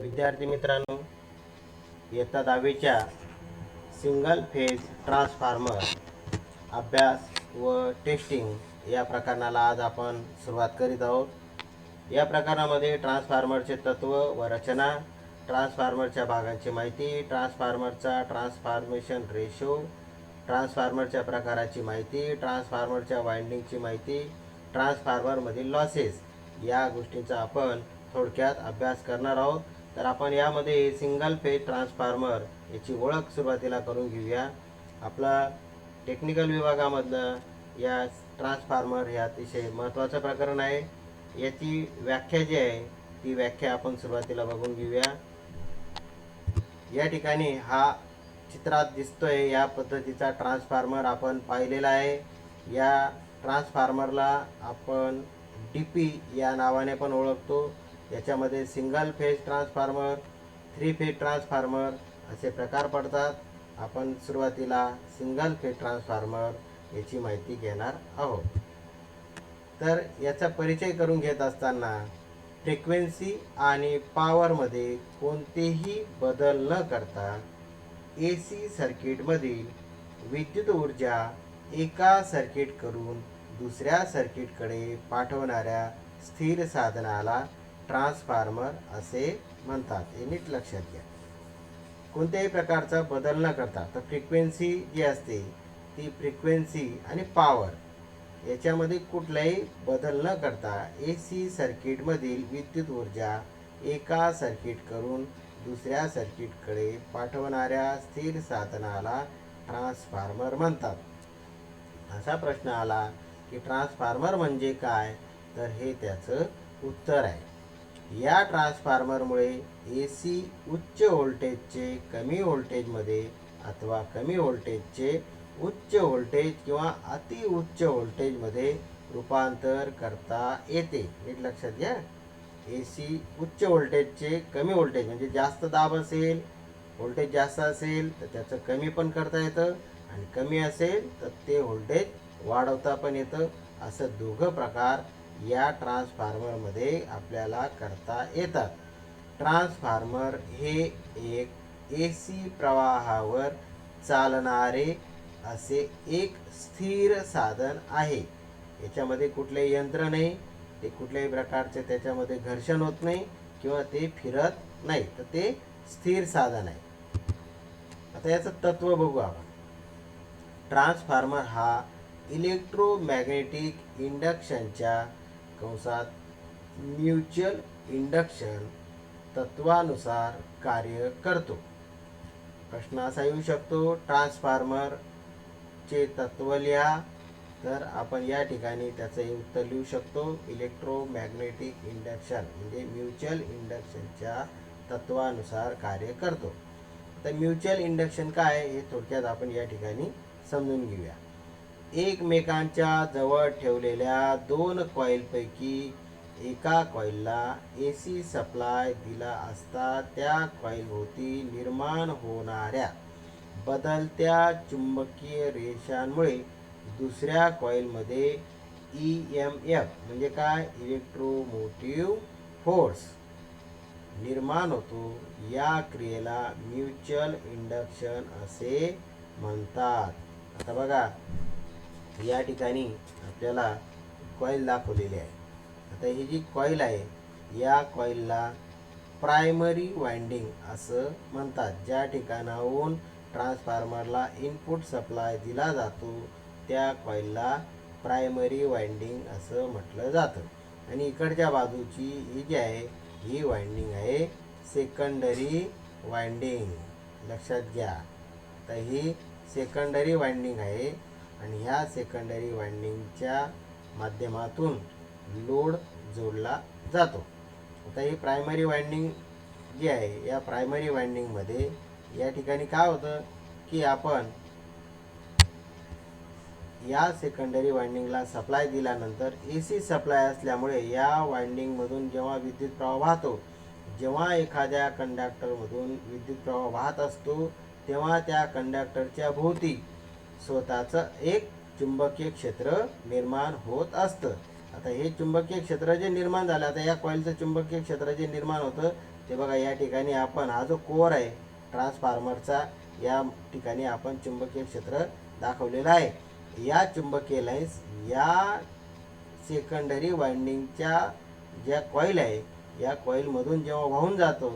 विद्यार्थी मित्रांनो, इयत्ता 10वीच्या सिंगल फेज ट्रान्सफॉर्मर अभ्यास व टेस्टिंग या प्रकरणाला आज आपण सुरुवात करीत आहोत. या प्रकरणामध्ये ट्रान्सफॉर्मरचे तत्व व रचना, ट्रान्सफॉर्मरच्या भागांची माहिती, ट्रान्सफॉर्मरचा ट्रान्सफॉर्मेशन रेशो, ट्रान्सफॉर्मरच्या प्रकाराची माहिती, ट्रान्सफॉर्मरच्या वाइंडिंगची माहिती, ट्रान्सफॉर्मरमधील लॉसेस या गोष्टींचा आपण थोडक्यात अभ्यास करणार आहोत. तर आपण यामध्ये सिंगल फेज ट्रान्सफॉर्मर याची ओळख सुरुवातीला करून घेऊया. आपला टेक्निकल विभागामधलं या ट्रान्सफॉर्मर हे अतिशय महत्त्वाचं प्रकरण आहे. याची व्याख्या जी आहे ती व्याख्या आपण सुरुवातीला बघून घेऊया. या ठिकाणी हा चित्रात दिसतोय या पद्धतीचा ट्रान्सफॉर्मर आपण पाहिलेला आहे. या ट्रान्सफॉर्मरला आपण डीपी या नावाने पण ओळखतो. याच्यामध्ये single phase transformer, 3 phase transformer असे प्रकार पडतात. आपण सुरुवातीला सिंगल फेज ट्रान्सफॉर्मर याची माहिती घेणार आहोत. तर याचा परिचय करून घेत असताना फ्रिक्वेन्सी आणि पॉवरमध्ये कोणतेही बदल न करता AC सर्किटमधील विद्युत ऊर्जा एका सर्किट करून दुसऱ्या सर्किटकडे पाठवणाऱ्या स्थिर साधनाला ट्रान्सफॉर्मर असे म्हणतात. हे नीट लक्षात घ्या. कोणत्याही प्रकारचा बदल न करता, तर फ्रिक्वेन्सी जी असते ती फ्रिक्वेन्सी आणि पॉवर याच्यामध्ये कुठलाही बदल न करता AC सर्किटमधील विद्युत ऊर्जा एका सर्किट करून दुसऱ्या सर्किटकडे पाठवणाऱ्या स्थिर साधनाला ट्रान्सफॉर्मर म्हणतात. असा प्रश्न आला की ट्रान्सफॉर्मर म्हणजे काय, तर हे त्याचं उत्तर आहे. या ट्रान्सफॉर्मरमुळे AC उच्च व्होल्टेजचे कमी व्होल्टेजमध्ये अथवा कमी व्होल्टेजचे उच्च व्होल्टेज किंवा अति उच्च व्होल्टेजमध्ये रूपांतर करता येते. नीट लक्षात घ्या. AC उच्च व्होल्टेजचे कमी व्होल्टेज म्हणजे जास्त दाब असेल, व्होल्टेज जास्त असेल तर त्याचं कमी पण करता येतं आणि कमी असेल तर ते व्होल्टेज वाढवता पण येतं. असं दोघं प्रकार या ट्रान्सफॉर्मरमध्ये आपल्याला करता येतात. ट्रान्सफॉर्मर हे एक AC प्रवाहावर चालणारे असे एक स्थिर साधन आहे. याच्यामध्ये कुठलेही यंत्र नाही, ते कुठल्याही प्रकारचे त्याच्यामध्ये घर्षण होत नाही किंवा ते फिरत नाही, तर ते स्थिर साधन आहे. आता याचं तत्व बघू आपण. ट्रान्सफॉर्मर हा इलेक्ट्रोमॅग्नेटिक इंडक्शनच्या कंसात म्युच्युअल इंडक्शन तत्वानुसार कार्य करतो. प्रश्न असा येऊ शकतो, ट्रान्सफॉर्मरचे तत्व लिहा. तर आपण या ठिकाणी त्याचं उत्तर लिहू शकतो. इलेक्ट्रोमॅग्नेटिक इंडक्शन म्हणजे म्युच्युअल इंडक्शनच्या तत्वानुसार कार्य करतो. तर म्युच्युअल इंडक्शन काय हे थोडक्यात आपण या ठिकाणी समजून घेऊया. एकमेकांच्या जवळ ठेवलेल्या दोन कॉइलपैकी एका कॉइलला AC सप्लाय दिला असता त्या कॉइलभोवती निर्माण होणाऱ्या बदलत्या चुंबकीय रेषांमुळे दुसऱ्या कॉइलमध्ये EMF म्हणजे काय, इलेक्ट्रोमोटिव्ह फोर्स निर्माण होतो. या क्रियेला म्युच्युअल इंडक्शन असे म्हणतात. आता बघा, या ठिकाणी आपल्याला कॉइल दाखवलेली आहे. आता ही जी कॉइल आहे या कॉइलला प्रायमरी वाइंडिंग असं म्हणतात. ज्या ठिकाणाहून ट्रान्सफॉर्मरला इनपुट सप्लाय दिला जातो त्या कॉइलला प्रायमरी वाइंडिंग असं म्हटलं जातं. आणि इकडच्या बाजूची ही जी आहे ही वाइंडिंग आहे सेकंडरी वाइंडिंग. लक्षात घ्या. तर ही सेकंडरी वाइंडिंग आहे आणि ह्या सेकंडरी वाइंडिंगच्या माध्यमातून लोड जोडला जातो. आता ही प्रायमरी वाइंडिंग जी आहे या प्रायमरी वाइंडिंगमध्ये या ठिकाणी काय होतं की आपण या सेकंडरी वाइंडिंगला सप्लाय दिल्यानंतर AC सप्लाय असल्यामुळे या वाइंडिंगमधून जेव्हा विद्युत प्रवाह वाहतो, जेव्हा एखाद्या कंडक्टरमधून विद्युत प्रवाह वाहत असतो तेव्हा त्या कंडक्टरच्या भोवती स्वतःचं एक चुंबकीय क्षेत्र निर्माण होत असतं. आता हे चुंबकीय क्षेत्र जे निर्माण झालं, आता या कॉईलचं चुंबकीय क्षेत्र जे निर्माण होतं ते बघा या ठिकाणी आपण हा जो कोअर आहे ट्रान्सफॉर्मरचा, या ठिकाणी आपण चुंबकीय क्षेत्र दाखवलेलं आहे. या चुंबकीय लाईन्स या सेकंडरी वाइंडिंगच्या ज्या कॉईल आहे या कॉईलमधून जेव्हा वाहून जातो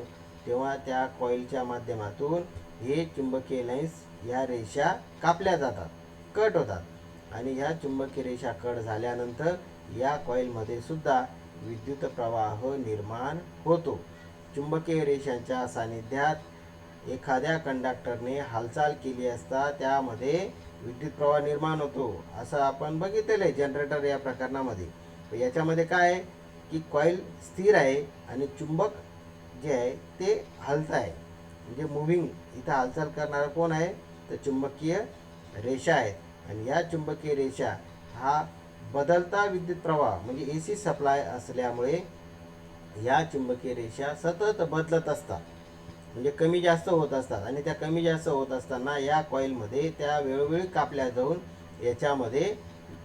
तेव्हा त्या कॉईलच्या माध्यमातून हे चुंबकीय लाईन्स या रेषा कापल्या जातात, कट होतात. आणि ह्या चुंबकीय रेषा कट झाल्यानंतर या कॉईलमध्ये सुद्धा विद्युत प्रवाह निर्माण होतो. चुंबकीय रेषांच्या सानिध्यात एखाद्या कंडक्टरने हालचाल केली असता त्यामध्ये विद्युत प्रवाह निर्माण होतो, असं आपण बघितलेलं आहे जनरेटर या प्रकरणामध्ये. याच्यामध्ये काय आहे की कॉईल स्थिर आहे आणि चुंबक जे आहे ते हलत आहे, म्हणजे मुव्हिंग. इथं हालचाल करणारा कोण आहे तर चुंबकीय रेषा आहेत. आणि या चुंबकीय रेषा हा बदलता विद्युत प्रवाह म्हणजे AC सप्लाय असल्यामुळे या चुंबकीय रेषा सतत बदलत असतात, म्हणजे कमी जास्त होत असतात. आणि त्या कमी जास्त होत असताना या कॉईलमध्ये त्या वेळोवेळी कापल्या जाऊन याच्यामध्ये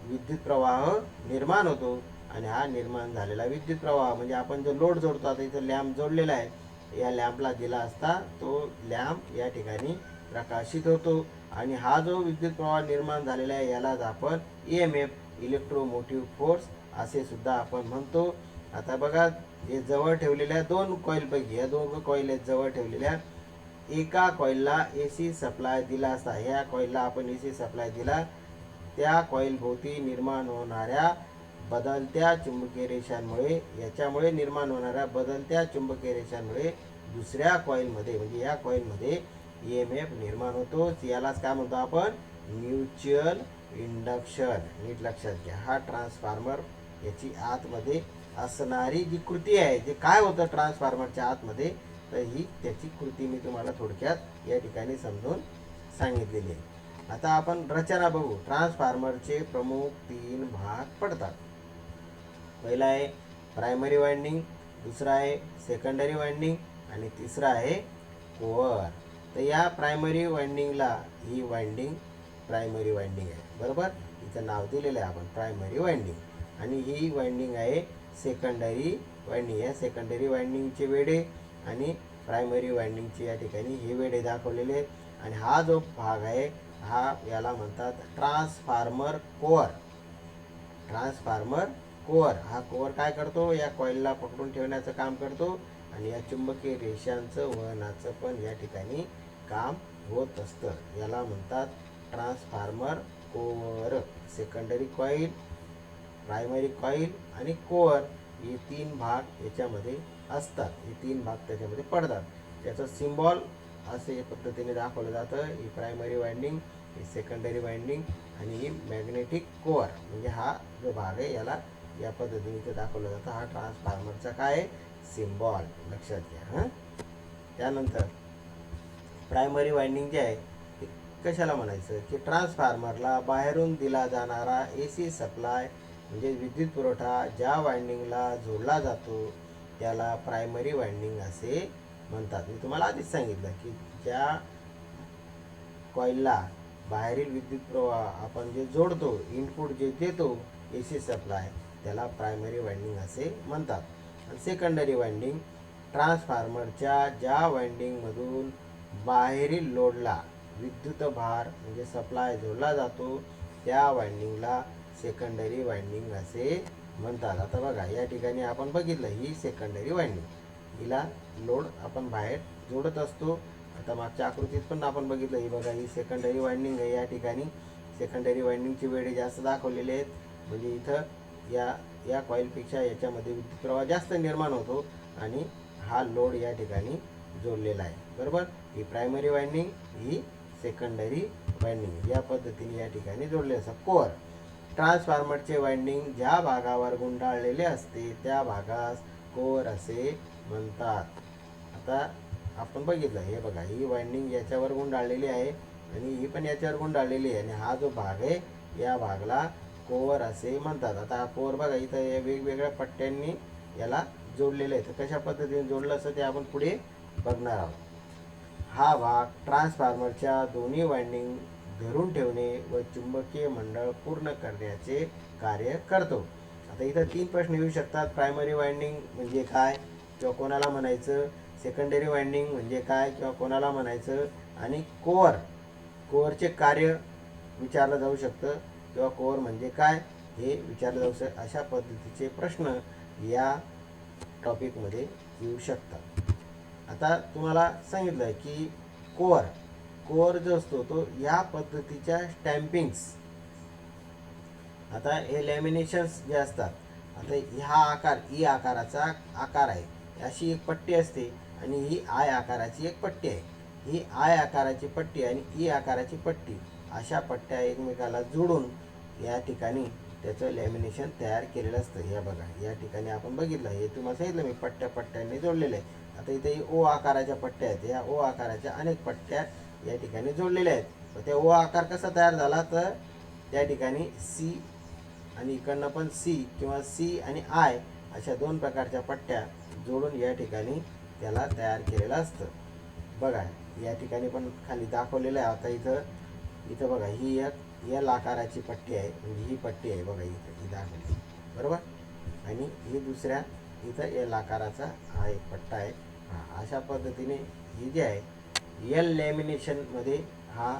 विद्युत प्रवाह निर्माण होतो. आणि हा निर्माण झालेला विद्युत प्रवाह म्हणजे आपण जो लोड जोडतो, आता इथं लॅम्प जोडलेला आहे, या लॅम्पला दिला असता तो लॅम्प या ठिकाणी प्रकाशित होतो. आणि हा जो विद्युत प्रवाह निर्माण झालेला आहे यालाच आपण EMF इलेक्ट्रोमोटिव्ह फोर्स असे सुद्धा आपण म्हणतो. आता बघा हे जवळ ठेवलेल्या दोन कॉईलपैकी, या दोन कॉईल आहेत जवळ ठेवलेल्या, एका कॉईलला AC सप्लाय दिला असता, ह्या कॉईलला आपण AC सप्लाय दिला, त्या कॉईल भोवती निर्माण होणाऱ्या बदलत्या चुंबकीय रेषांमुळे, याच्यामुळे निर्माण होणाऱ्या बदलत्या चुंबकीय रेषांमुळे दुसऱ्या कॉईलमध्ये म्हणजे या कॉईलमध्ये EMF निर्माण होतो. यालाच काय म्हणतो आपण म्युच्युअल इंडक्शन. नीट लक्षात घ्या, हा ट्रान्सफॉर्मर याची आतमध्ये असणारी जी कृती आहे, जे काय होतं ट्रान्सफॉर्मरच्या आतमध्ये, तर ही त्याची कृती मी तुम्हाला थोडक्यात या ठिकाणी समजून सांगितलेली आहे. आता आपण रचना बघू. ट्रान्सफॉर्मरचे प्रमुख 3 भाग पडतात. पहिला आहे प्रायमरी वाइंडिंग, दुसरा आहे सेकंडरी वाइंडिंग आणि तिसरा आहे कोअर. तर या प्रायमरी वाइंडिंगला ही वाइंडिंग प्रायमरी वाइंडिंग आहे, बरोबर, इथं नाव दिलेलं आहे आपण प्रायमरी वाइंडिंग. आणि ही वाइंडिंग आहे सेकंडरी वाइंडिंग. या सेकंडरी वाइंडिंगचे वेढे आणि प्रायमरी वाइंडिंगचे या ठिकाणी हे वेढे दाखवलेले आहेत. आणि हा जो भाग आहे हा याला म्हणतात ट्रान्सफॉर्मर कोअर. ट्रान्सफॉर्मर कोअर हा कोअर काय करतो, या कॉईलला पकडून ठेवण्याचं काम करतो आणि या चुंबकीय रेषांचं वहनाचं पण या ठिकाणी काम होत असतं. याला म्हणतात transformer core. Secondary coil, primary coil आणि कोअर हे 3 भाग याच्यामध्ये असतात. हे 3 भाग त्याच्यामध्ये पडतात. त्याचं सिम्बॉल असे पद्धतीने दाखवलं जातं. ही प्रायमरी वाइंडिंग, ही सेकंडरी वाइंडिंग आणि ही मॅग्नेटिक कोअर, म्हणजे हा जो भाग आहे याला या पद्धतीने दाखवलं जातं. हा ट्रान्सफॉर्मरचा काय सिम्बॉल, लक्षात घ्या. त्यानंतर प्रायमरी वाइंडिंग जे आहे ते कशाला म्हणायचं की ट्रान्सफॉर्मरला बाहेरून दिला जाणारा AC सप्लाय म्हणजे विद्युत पुरवठा ज्या वाइंडिंगला जोडला जातो त्याला प्रायमरी वाइंडिंग असे म्हणतात. मी तुम्हाला आधीच सांगितलं की ज्या कॉईलला बाहेरील विद्युत प्रवाह आपण जे जोडतो, इनपुट जे देतो AC सप्लाय, त्याला प्रायमरी वाइंडिंग असे म्हणतात. आणि सेकंडरी वाइंडिंग ट्रान्सफॉर्मरच्या ज्या वाइंडिंगमधून बाहेरील लोडला विद्युत भार म्हणजे सप्लाय जोडला जातो त्या वाइंडिंगला सेकंडरी वाइंडिंग असे म्हणतात. आता बघा या ठिकाणी आपण बघितलं ही सेकंडरी वाइंडिंग, हिला लोड आपण बाहेर जोडत असतो. आता मागच्या आकृतीत पण आपण बघितलं, ही बघा ही सेकंडरी वाइंडिंग आहे. या ठिकाणी सेकंडरी वाइंडिंगचे वेढे जास्त दाखवलेले आहेत, म्हणजे इथं या कॉईलपेक्षा याच्यामध्ये विद्युत प्रवाह जास्त निर्माण होतो आणि हा लोड या ठिकाणी जोडलेला आहे, बरोबर. ही प्रायमरी वाइंडिंग, ही सेकंडरी वाइंडिंग या पद्धतीने या ठिकाणी जोडले असतात. कोअर ट्रान्सफॉर्मरचे वाइंडिंग ज्या भागावर गुंडाळलेले असते त्या भागास कोअर असे म्हणतात. आता आपण बघितलं, हे बघा ही वाइंडिंग याच्यावर गुंडाळलेली आहे आणि ही पण याच्यावर गुंडाळलेली आहे आणि हा जो भाग आहे या भागाला कोअर असे म्हणतात. आता हा कोअर बघा इथं या वेगवेगळ्या पट्ट्यांनी याला जोडलेलं आहे. तर कशा पद्धतीने जोडलं असं ते आपण पुढे बघणार आहोत. हा भाग ट्रान्सफॉर्मरच्या दोन्ही वाइंडिंग धरून ठेवणे व चुंबकीय मंडळ पूर्ण करण्याचे कार्य करतो. आता इथं 3 प्रश्न येऊ शकतात. प्रायमरी वाइंडिंग म्हणजे काय किंवा कोणाला म्हणायचं, सेकंडरी वाइंडिंग म्हणजे काय किंवा कोणाला म्हणायचं, आणि कोअरचे कार्य विचारलं जाऊ शकतं किंवा कोअर म्हणजे काय हे विचारलं जाऊ शकतं. अशा पद्धतीचे प्रश्न या टॉपिकमध्ये येऊ शकतात. आता तुम्हाला सांगितलं की कोअर जो असतो तो या पद्धतीच्या स्टॅम्पिंग्स, आता हे लॅमिनेशन्स जे असतात, आता ह्या आकार ई आकाराचा आकार आहे, अशी एक पट्टी असते आणि ही आय आकाराची एक पट्टी आहे. ही आय आकाराची पट्टी आणि ई आकाराची पट्टी अशा पट्ट्या एकमेकाला जोडून या ठिकाणी त्याचं लॅमिनेशन तयार केलेलं असतं. हे बघा, या ठिकाणी आपण बघितलं, हे तुम्हाला सांगितलं मी पट्ट्याने जोडलेलं आहे. आता इथे ओ आकाराच्या पट्ट्या आहेत. या ओ आकाराच्या अनेक पट्ट्या या ठिकाणी जोडलेल्या आहेत. तर त्या ओ आकार कसा तयार झाला, तर त्या ठिकाणी सी आणि इकडनं पण सी किंवा सी आणि आय अशा 2 प्रकारच्या पट्ट्या जोडून या ठिकाणी त्याला तयार केलेलं असतं. बघा, या ठिकाणी पण खाली दाखवलेलं आहे. आता इथं बघा, ही एक एल आकाराची पट्टी आहे, म्हणजे ही पट्टी आहे बघा, इथं ही दाखवली बरोबर, आणि ही दुसऱ्या इथं एल आकाराचा हा एक पट्टा आहे. अशा पद्धतीने ही जी आहे एल लॅमिनेशनमध्ये हा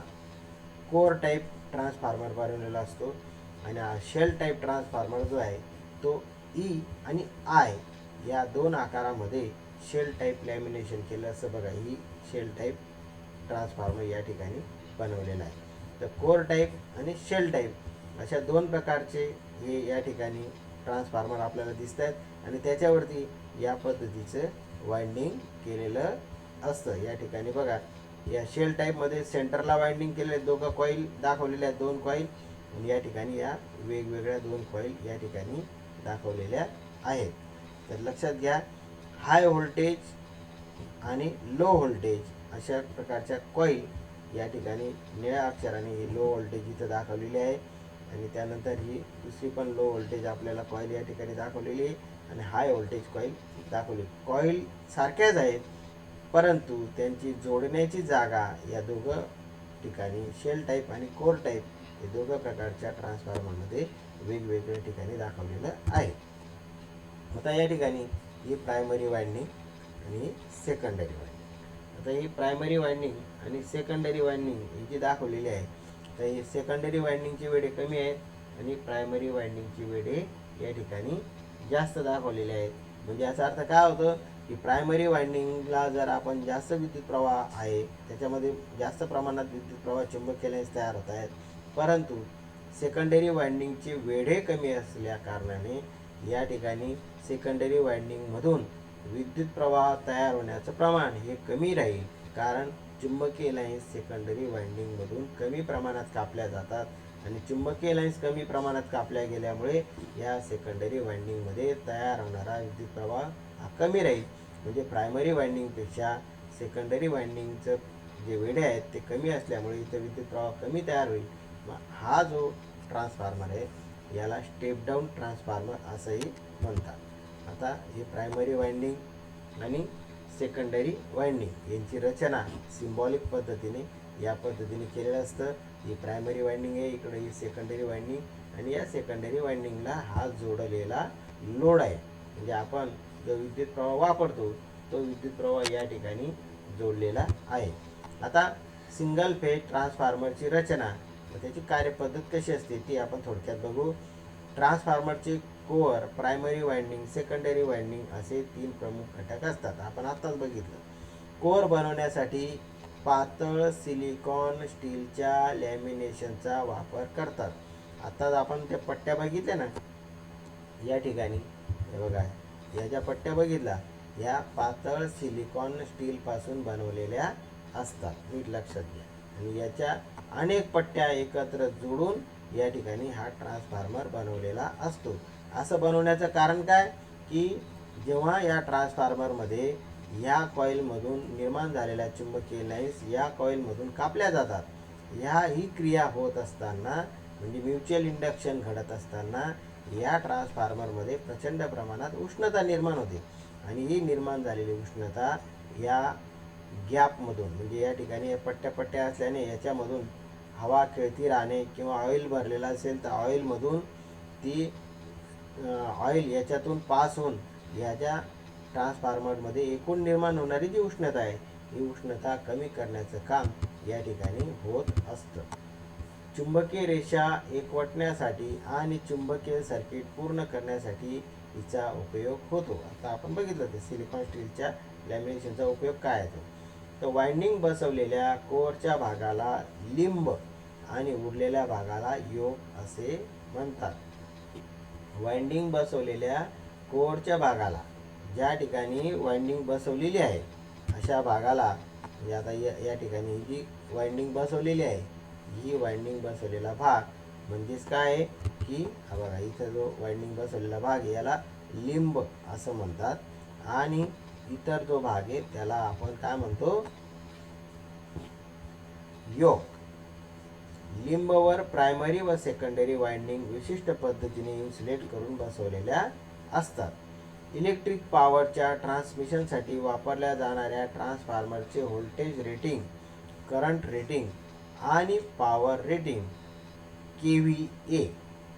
कोर टाईप ट्रान्सफॉर्मर बनवलेला असतो, आणि हा शेल टाईप ट्रान्सफॉर्मर जो आहे तो ई आणि आय या 2 आकारामध्ये शेल टाईप लॅमिनेशन केलं असं. बघा, ही शेल टाईप ट्रान्सफॉर्मर या ठिकाणी बनवलेला आहे. तर कोर टाईप आणि शेल टाईप अशा 2 प्रकारचे हे या ठिकाणी ट्रान्सफॉर्मर आपल्याला दिसत आहेत, आणि त्याच्यावरती या पद्धतीचं वाइंडिंग केलेलं असतं. या ठिकाणी बघा, या शेल टाईपमध्ये सेंटरला वाइंडिंग केलेले 2 कॉईल दाखवलेल्या आहेत, 2 कॉईल, आणि या ठिकाणी या वेगवेगळ्या 2 कॉईल या ठिकाणी दाखवलेल्या आहेत. तर लक्षात घ्या, हाय व्होल्टेज आणि लो व्होल्टेज अशा प्रकारच्या कॉईल या ठिकाणी निळ्या अक्षराने ही लो व्होल्टेज इथं दाखवलेली आहे, आणि त्यानंतर ही दुसरी पण लो व्होल्टेज आपल्याला कॉईल या ठिकाणी दाखवलेली आहे, आणि हाय व्होल्टेज कॉईल दाखवली. कॉईल सारख्याच आहेत, परंतु त्यांची जोडण्याची जागा या 2 ठिकाणी शेल टाईप आणि कोर टाईप हे 2 प्रकारच्या ट्रान्सफॉर्मरमध्ये वेगवेगळ्या ठिकाणी दाखवलेलं आहे. आता या ठिकाणी ही प्रायमरी वाइंडिंग आणि सेकंडरी वाइंडिंग. आता ही प्रायमरी वाइंडिंग आणि सेकंडरी वाइंडिंग ही जी दाखवलेली आहे, तर ही सेकंडरी वाइंडिंगची वेळे कमी आहेत आणि प्रायमरी वाइंडिंगची वेळे या ठिकाणी जास्त दाखवलेली आहेत. म्हणजे याचा अर्थ काय होतं की प्रायमरी वाइंडिंगला जर आपण जास्त विद्युत प्रवाह आहे, त्याच्यामध्ये जास्त प्रमाणात विद्युत प्रवाह चुंबकीय लाईन्स तयार होत आहेत, परंतु सेकंडरी वाइंडिंगचे वेढे कमी असल्या कारणाने या ठिकाणी सेकंडरी वाइंडिंगमधून विद्युत प्रवाह तयार होण्याचं प्रमाण हे कमी राहील, कारण चुंबकीय लाईन्स सेकंडरी वाइंडिंगमधून कमी प्रमाणात कापल्या जातात, आणि चुंबकीय लाईन्स कमी प्रमाणात कापल्या गेल्यामुळे या सेकंडरी वाइंडिंगमध्ये तयार होणारा विद्युत प्रवाह हा कमी राहील. म्हणजे प्रायमरी वाइंडिंगपेक्षा सेकंडरी वाइंडिंगचं जे वेढे आहेत ते कमी असल्यामुळे इथं विद्युत प्रवाह कमी तयार होईल. हा जो ट्रान्सफॉर्मर आहे याला स्टेप डाऊन ट्रान्सफॉर्मर असंही म्हणतात. आता हे प्रायमरी वाइंडिंग आणि सेकंडरी वाइंडिंग यांची रचना सिम्बॉलिक पद्धतीने या पद्धतीने केलेलं असतं. ही प्रायमरी वाइंडिंग आहे, इकडे ही सेकंडरी वाइंडिंग, आणि या सेकंडरी वाइंडिंगला हा जोडलेला लोड आहे. म्हणजे आपण जो विद्युत प्रवाह वापरतो तो विद्युत प्रवाह या ठिकाणी जोडलेला आहे. आता सिंगल फेज ट्रान्सफॉर्मरची रचना व त्याची कार्यपद्धत कशी असते ती आपण थोडक्यात बघू. ट्रान्सफॉर्मरचे core, primary winding, secondary winding असे 3 प्रमुख घटक असतात. आपण आत्ताच बघितलं. कोअर बनवण्यासाठी पातळ सिलिकॉन स्टीलच्या लॅमिनेशनचा वापर करतात. आत्ताच आपण त्या पट्ट्या बघितल्या ना, या ठिकाणी हे बघा, या ज्या पट्ट्या बघितल्या या पातळ सिलिकॉन स्टीलपासून बनवलेल्या असतात, नीट लक्षात घ्या, आणि याच्या अनेक पट्ट्या एकत्र जोडून या ठिकाणी हा ट्रान्सफॉर्मर बनवलेला असतो. असं बनवण्याचं कारण काय की जेव्हा या ट्रान्सफॉर्मरमध्ये या कॉईलमधून निर्माण झालेल्या चुंबकीय लाईन्स या कॉईलमधून कापल्या जातात, ही क्रिया होत असताना म्हणजे म्युच्युअल इंडक्शन घडत असताना या ट्रान्सफॉर्मरमध्ये प्रचंड प्रमाणात उष्णता निर्माण होते, आणि ही निर्माण झालेली उष्णता या गॅपमधून म्हणजे या ठिकाणी पट्ट्या असल्याने याच्यामधून हवा खेळती राहणे किंवा ऑइल भरलेला असेल तर ऑइलमधून ती ऑइल याच्यातून पास होऊन या ज्या ट्रान्सफॉर्मरमध्ये एकूण निर्माण होणारी जी उष्णता आहे ही उष्णता कमी करण्याचं काम या ठिकाणी होत असतं. चुंबकीय रेषा एकवटण्यासाठी आणि चुंबकीय सर्किट पूर्ण करण्यासाठी हिचा उपयोग होतो. आता आपण बघितलं ते सिलिकॉन स्टीलच्या लॅमिनेशनचा उपयोग काय आहे तर वाइंडिंग बसवलेल्या कोअरच्या भागाला लिंब आणि उरलेल्या भागाला योक असे म्हणतात. वाइंडिंग बसवलेल्या कोअरच्या भागाला, ज्या ठिकाणी वाइंडिंग बसवलेली आहे अशा भागाला, म्हणजे आता या ठिकाणी जी वाइंडिंग बसवलेली आहे ही वाइंडिंग बसवलेला भाग म्हणजेच काय आहे की हा बघा इथं जो वाइंडिंग बसवलेला भाग आहे याला लिंब असं म्हणतात आणि इतर जो भाग आहे त्याला आपण काय म्हणतो योक. लिंबवर प्रायमरी व सेकंडरी वाइंडिंग विशिष्ट पद्धतीने इन्सुलेट करून बसवलेल्या असतात. इलेक्ट्रिक पॉवरच्या ट्रान्समिशनसाठी वापरल्या जाणाऱ्या ट्रान्सफॉर्मरचे व्होल्टेज रेटिंग, करंट रेटिंग आणि power rating KVA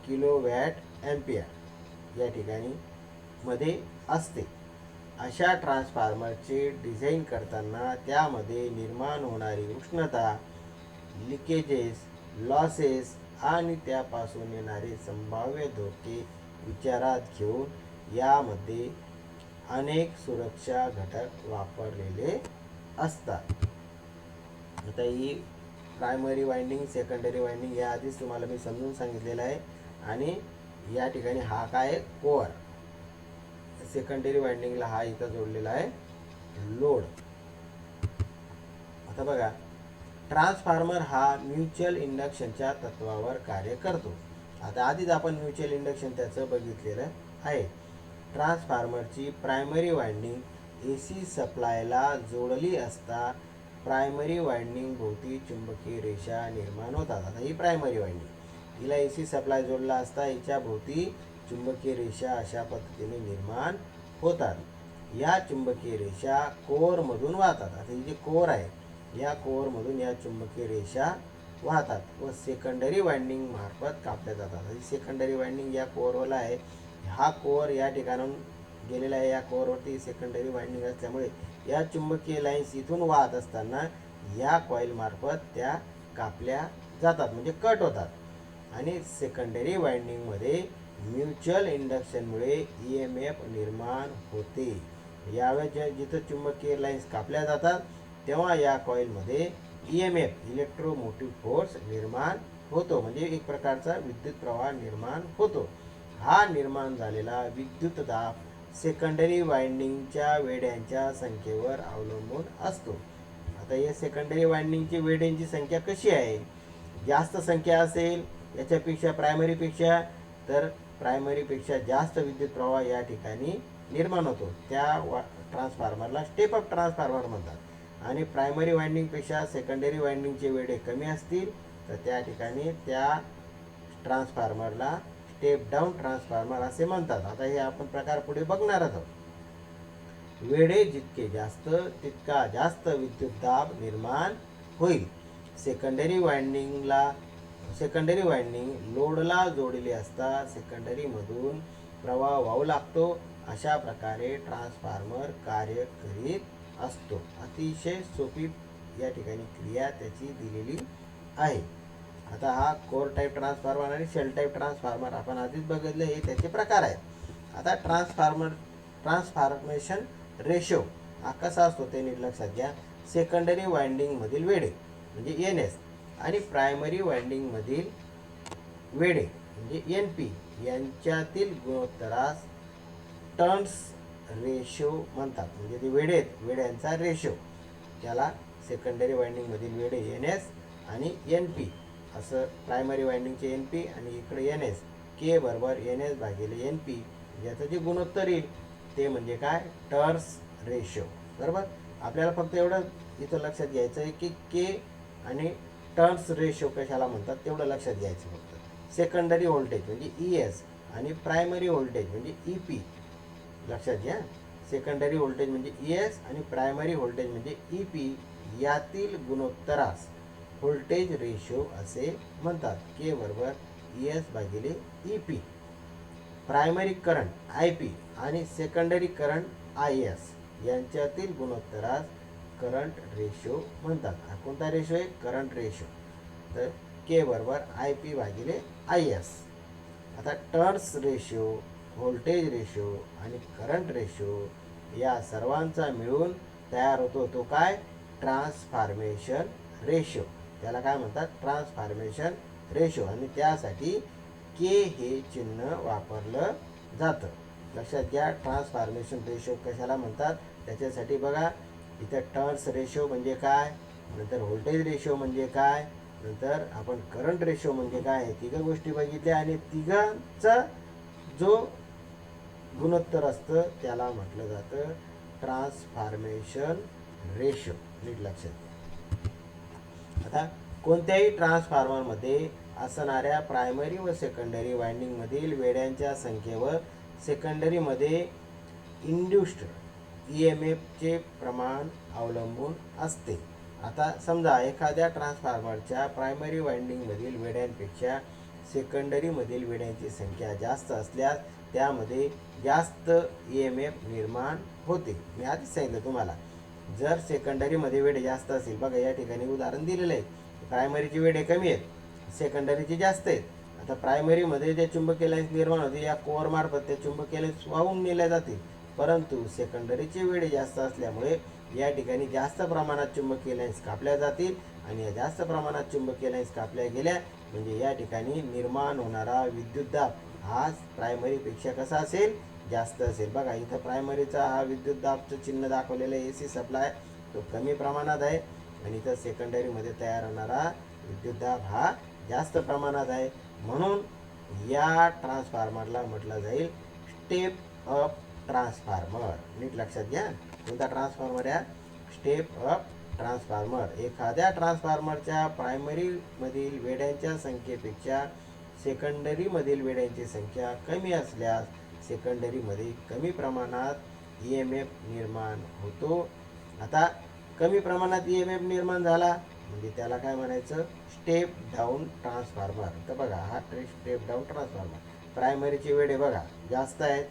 kilowatt ampere या ठिकाणी मध्ये असते. अशा ट्रान्सफॉर्मरचे डिझाईन करताना त्यामध्ये निर्माण होणारी उष्णता, लिकेजेस, लॉसेस आणि त्यापासून येणारे संभाव्य धोके विचारात घेऊन यामध्ये अनेक सुरक्षा घटक वापरलेले असतात. आता ही प्रायमरी वाइंडिंग, सेकंडरी वाइंडिंग या आधीच तुम्हाला मी समजून सांगितलेलं आहे. आणि या ठिकाणी हा काय आहे कोअर, सेकंडरी वाइंडिंगला हा इथं जोडलेला आहे लोड. आता बघा ट्रान्सफॉर्मर हा म्युच्युअल इंडक्शनच्या तत्वावर कार्य करतो. आता आधीच आपण म्युच्युअल इंडक्शन त्याचं बघितलेलं आहे. ट्रान्सफॉर्मरची प्रायमरी वाइंडिंग AC सप्लायला जोडली असता प्रायमरी वाइंडिंग भोवती चुंबकीय रेषा निर्माण होतात. आता ही प्रायमरी वाइंडिंग, हिला AC सप्लाय जोडला असता हिच्या भोवती चुंबकीय रेषा अशा पद्धतीने निर्माण होतात. या चुंबकीय रेषा कोअरमधून वाहतात. आता ही जी कोअर आहे या कोअरमधून या चुंबकीय रेषा वाहतात व सेकंडरी वाइंडिंग मार्फत कापल्या जातात. ही सेकंडरी वाइंडिंग या कोअरला आहे. हा कोअर या ठिकाणाहून गेलेला आहे, या कोअरवरती सेकंडरी वाइंडिंग असल्यामुळे या चुंबकीय लाईन्स इथून वाहत असताना या कॉईल मार्फत त्या कापल्या जातात म्हणजे कट होतात. आणि सेकंडरी वाइंडिंगमध्ये म्युच्युअल इंडक्शनमुळे EMF निर्माण होते. यावेळेस जिथं चुंबकीय लाईन्स कापल्या जातात तेव्हा या कॉईलमध्ये EMF इलेक्ट्रोमोटिव्ह फोर्स निर्माण होतो, म्हणजे एक प्रकारचा विद्युत प्रवाह निर्माण होतो. हा निर्माण झालेला विद्युत दाब सेकंडरी वाइंडिंगच्या वेड्यांच्या संख्येवर अवलंबून असतो. आता या सेकंडरी वाइंडिंगची वेड्यांची संख्या कशी आहे, जास्त संख्या असेल याच्यापेक्षा प्रायमरीपेक्षा तर प्रायमरीपेक्षा जास्त विद्युत प्रवाह या ठिकाणी निर्माण होतो. त्या ट्रान्सफॉर्मरला स्टेप अप ट्रान्सफॉर्मर म्हणतात. आणि प्रायमरी वाइंडिंगपेक्षा सेकंडरी वाइंडिंगचे वेढे कमी असतील तर त्या ठिकाणी त्या ट्रान्सफॉर्मरला स्टेप डाऊन ट्रान्सफॉर्मर असे म्हणतात. आता हे आपण प्रकार पुढे बघणार आहोत. वेढे जितके जास्त तितका जास्त विद्युत दाब निर्माण होईल. सेकंडरी वाइंडिंग लोडला जोडले असता सेकंडरी मधून प्रवाह वाहू लागतो. अशा प्रकारे ट्रान्सफॉर्मर कार्य करीत असतो. अतिशय सोपी या ठिकाणी क्रिया त्याची दिलेली आहे. आता हा कोर टाईप ट्रान्सफॉर्मर आणि शेल टाईप ट्रान्सफॉर्मर आपण आधीच बघितले, हे त्याचे प्रकार आहेत. आता ट्रान्सफॉर्मेशन रेशो हा कसा असतो ते नीट लक्षात घ्या. सेकंडरी वाइंडिंग मधील वेढे म्हणजे NS आणि प्रायमरी वाइंडिंग मधील वेढे म्हणजे NP यांच्यातील गुणोत्तरास टर्न्स रेशो म्हणतात. म्हणजे ते वेड्यांचा रेशो, त्याला सेकंडरी वाइंडिंग मधील वेढे NS आणि NP असं, प्रायमरी वाइंडिंगचे NP आणि इकडे NS, K बरोबर NS भागिले NP, याचं जे गुणोत्तर येईल ते म्हणजे काय टर्न्स रेशो. बरोबर, आपल्याला फक्त एवढं इथं लक्षात घ्यायचं आहे की K आणि टर्न्स रेशो कशाला म्हणतात तेवढं लक्षात घ्यायचं फक्त. सेकंडरी व्होल्टेज म्हणजे ES आणि प्रायमरी व्होल्टेज म्हणजे EP लक्षात घ्या. सेकंडरी व्होल्टेज म्हणजे ES आणि प्रायमरी व्होल्टेज म्हणजे EP यातील गुणोत्तरास व्होल्टेज रेशो असे म्हणतात. K बरोबर ES भागिले EP. प्रायमरी करंट IP आणि सेकंडरी करंट IS यांच्यातील गुणोत्तरास करंट रेशो म्हणतात. हा कोणता रेशो आहे? Current ratio. तर K बरोबर IP भागिले IS. आता टर्न्स रेशो, व्होल्टेज रेशो आणि करंट रेशो या सर्वांचा मिळून तयार होतो तो काय? Transformation ratio. त्याला काय म्हणतात? Transformation ratio. आणि त्यासाठी के हे चिन्ह वापरलं जातं. लक्षात घ्या, ट्रान्सफॉर्मेशन रेशो कशाला म्हणतात त्याच्यासाठी बघा, इथं टर्न्स रेशो म्हणजे काय, नंतर व्होल्टेज रेशो म्हणजे काय, नंतर आपण करंट रेशो म्हणजे काय, हे तिघ गोष्टी बघितल्या. आणि तिघांचा जो गुणोत्तर असतं त्याला म्हटलं जातं ट्रान्सफॉर्मेशन रेशो. नीट लक्षात घ्या. आता कोणत्याही ट्रान्सफॉर्मरमध्ये असणाऱ्या प्रायमरी व सेकंडरी वाइंडिंगमधील वेड्यांच्या संख्येवर सेकंडरीमध्ये इंड्युस्ड EMFचे प्रमाण अवलंबून असते. आता समजा एखाद्या ट्रान्सफॉर्मरच्या प्रायमरी वाइंडिंगमधील वेड्यांपेक्षा सेकंडरीमधील वेड्यांची संख्या जास्त असल्यास त्यामध्ये जास्त EMF निर्माण होते. मी आधीच सांगितलं तुम्हाला, जर सेकंडरीमध्ये वेडे जास्त असतील, बघा या ठिकाणी उदाहरण दिलेलं आहे, प्रायमरीची वेडे कमी आहेत, सेकंडरीची जास्त आहेत. आता प्रायमरीमध्ये जे चुंबकीय लाईन्स निर्माण होते या कोअर मार्फत त्या चुंबकीय लाईन्स वाहून नेल्या जातील, परंतु सेकंडरीचे वेडे जास्त असल्यामुळे या ठिकाणी जास्त प्रमाणात चुंबकीय लाईन्स कापल्या जातील. आणि या जास्त प्रमाणात चुंबकीय लाईन्स कापल्या गेल्या म्हणजे या ठिकाणी निर्माण होणारा विद्युतदाब हा प्रायमरीपेक्षा कसा असेल? जास्त असेल. बघा इथं प्रायमरीचा हा विद्युतदाबचं चिन्ह दाखवलेलं आहे, AC सप्लाय, तो कमी प्रमाणात आहे. आणि इथं सेकंडरीमध्ये तयार होणारा विद्युतदाब हा जास्त प्रमाणात आहे. म्हणून या ट्रान्सफॉर्मरला म्हटलं जाईल स्टेप अप ट्रान्सफॉर्मर. नीट लक्षात घ्या, कोणता ट्रान्सफॉर्मर आहे? Step up transformer. एखाद्या ट्रान्सफॉर्मरच्या प्रायमरीमधील वेड्यांच्या संख्येपेक्षा सेकंडरीमधील वेड्यांची संख्या कमी असल्यास सेकंडरीमध्ये कमी प्रमाणात EMF निर्माण होतो. आता कमी प्रमाणात EMF निर्माण झाला म्हणजे त्याला काय म्हणायचं? Step down transformer. तर बघा हा स्टेप डाऊन ट्रान्सफॉर्मर. प्रायमरीचे वेडे बघा जास्त आहेत,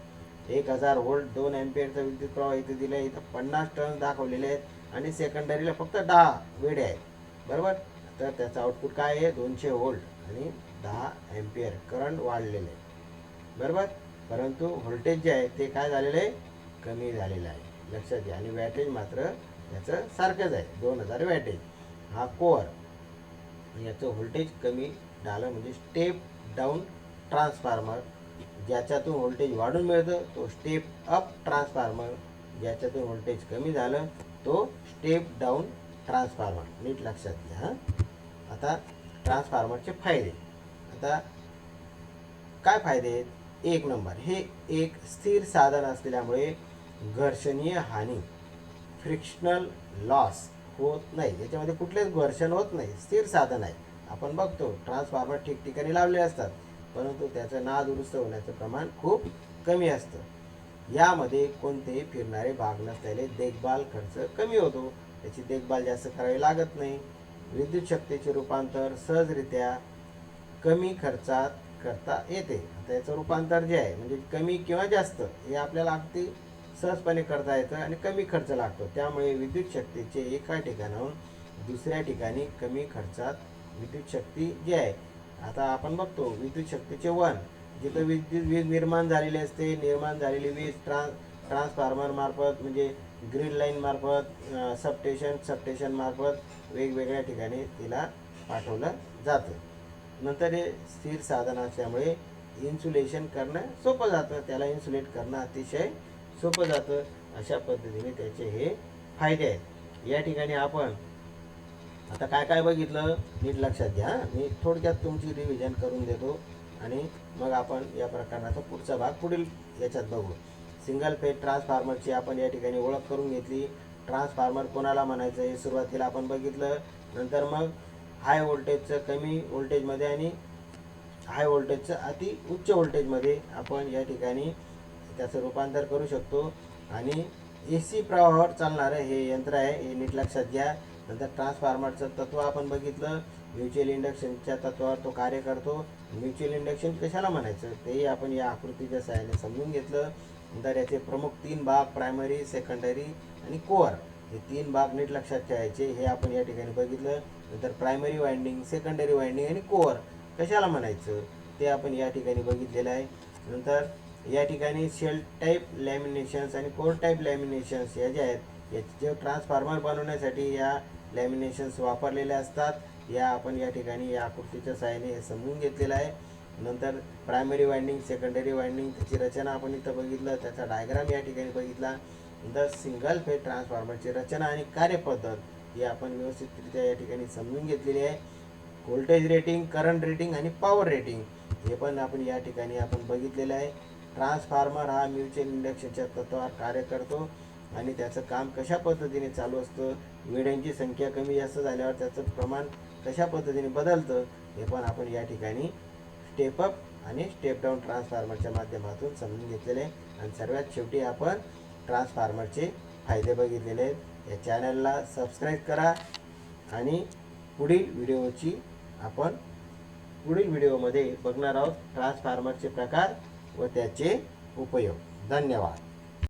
1000 व्होल्ट 2 अँपिअरचा विद्युत प्रवाह इथे दिला आहे, इथं 50 टर्न्स दाखवलेले आहेत. आणि सेकंडरीला फक्त 10 वेडे आहेत, बरोबर. तर त्याचं आउटपुट काय आहे? 200 व्होल्ट आणि 10 अँपिअर करंट वाढलेलं आहे, बरोबर. परंतु व्होल्टेज जे आहे ते काय झालेलं आहे? कमी झालेलं आहे. लक्षात घ्या. आणि वॅटेज मात्र याचं सारखंच आहे, 2000 वॅटेज. हा कोअर, याचं व्होल्टेज कमी झालं म्हणजे स्टेप डाऊन ट्रान्सफॉर्मर. ज्याच्यातून व्होल्टेज वाढून मिळतं तो स्टेप अप ट्रान्सफॉर्मर. ज्याच्यातून व्होल्टेज कमी झालं तो स्टेप डाऊन ट्रान्सफॉर्मर. नीट लक्षात घ्या. आता ट्रान्सफॉर्मरचे फायदे. आता काय फायदे आहेत? 1 नंबर, हे एक स्थिर साधन असल्यामुळे घर्षणीय हानी, फ्रिक्शनल लॉस होत नाही. याच्यामध्ये कुठलेच घर्षण होत नाही, स्थिर साधन आहे. आपण बघतो ट्रान्सफॉर्मर ठिकठिकाणी लावले असतात, परंतु त्याचं नादुरुस्त होण्याचं प्रमाण खूप कमी असतं. यामध्ये कोणतेही फिरणारे भाग नसल्याने देखभाल खर्च कमी होतो, त्याची देखभाल जास्त करावी लागत नाही. विद्युत शक्तीचे रूपांतर सहजरित्या कमी खर्चात करता येते. आता याचं रूपांतर जे आहे म्हणजे कमी किंवा जास्त हे आपल्याला अगदी सहजपणे करता येतं आणि कमी खर्च लागतो. त्यामुळे विद्युत शक्तीचे एका ठिकाणाहून दुसऱ्या ठिकाणी कमी खर्चात विद्युत शक्ती जी आहे, आता आपण बघतो विद्युत शक्तीचे वन, जिथं वीज निर्माण झालेली असते, निर्माण झालेली वीज ट्रान्सफॉर्मर मार्फत म्हणजे ग्रीड लाईन मार्फत, सबस्टेशन मार्फत वेगवेगळ्या ठिकाणी तिला पाठवलं जातं. नंतर हे स्थिर साधन असल्यामुळे इन्सुलेशन करणं सोपं जातं, त्याला इन्सुलेट करणं अतिशय सोपं जातं. अशा पद्धतीने त्याचे हे फायदे आहेत. या ठिकाणी आपण आता काय काय बघितलं नीट लक्षात घ्या. मी थोडक्यात तुमची रिव्हिजन करून देतो आणि मग आपण या प्रकरणाचा पुढचा भाग पुढील याच्यात बघू. सिंगल फेज ट्रान्सफॉर्मरची आपण या ठिकाणी ओळख करून घेतली. ट्रान्सफॉर्मर कोणाला म्हणायचं हे सुरुवातीला आपण बघितलं. नंतर मग हाय व्होल्टेजचं कमी व्होल्टेजमध्ये आणि हाय व्होल्टेजचं अति उच्च व्होल्टेजमध्ये आपण या ठिकाणी त्याचं रूपांतर करू शकतो. आणि AC प्रवाहावर चालणारं हे यंत्र आहे, हे नीट लक्षात घ्या. नंतर ट्रान्सफॉर्मरचं तत्व आपण बघितलं. म्युच्युअल इंडक्शनच्या तत्वावर तो कार्य करतो. म्युच्युअल इंडक्शन कशाला म्हणायचं तेही आपण या आकृतीच्या सहाय्याने समजून घेतलं. नंतर याचे प्रमुख 3 भाग प्रायमरी, सेकंडरी आणि कोअर हे 3 भाग नीट लक्षात ठेवायचे, हे आपण या ठिकाणी बघितलं. नंतर प्रायमरी वाइंडिंग, सेकंडरी वाइंडिंग आणि कोअर कशाला म्हणायचं ते आपण या ठिकाणी बघितलेलं आहे. नंतर या ठिकाणी शेल टाईप लॅमिनेशन्स आणि कोर टाईप लॅमिनेशन्स या ज्या आहेत याचे ट्रान्सफॉर्मर बनवण्यासाठी या लॅमिनेशन्स वापरलेले असतात. या आपण या ठिकाणी या आकृतीच्या सहाय्याने हे समजून घेतलेलं आहे. नंतर प्रायमरी वाइंडिंग, सेकंडरी वाइंडिंग त्याची रचना आपण इथं बघितलं, त्याचा डायग्राम या ठिकाणी बघितला. नंतर सिंगल फेज ट्रान्सफॉर्मरची रचना आणि कार्यपद्धत ही आपण व्यवस्थितरित्या या ठिकाणी समजून घेतलेली आहे. व्होल्टेज रेटिंग, करंट रेटिंग आणि पॉवर रेटिंग हे पण आपण या ठिकाणी आपण बघितलेलं आहे. ट्रान्सफॉर्मर हा म्युच्युअल इंडक्शनच्या तत्वावर कार्य करतो आणि त्याचं काम कशा पद्धतीने चालू असतं, वेळांची संख्या कमी जास्त झाल्यावर त्याचं प्रमाण कशा पद्धतीने बदलतं हे पण आपण या ठिकाणी स्टेप अप आणि स्टेप डाऊन ट्रान्सफॉर्मरच्या माध्यमातून समजून घेतलेले आहे. आणि सर्वात शेवटी आपण ट्रान्सफॉर्मरचे फायदे बघितलेले आहेत. या चॅनलला सबस्क्राईब करा आणि पुढील व्हिडिओमध्ये बघणार आहोत ट्रान्सफॉर्मरचे प्रकार व त्याचे उपयोग. धन्यवाद.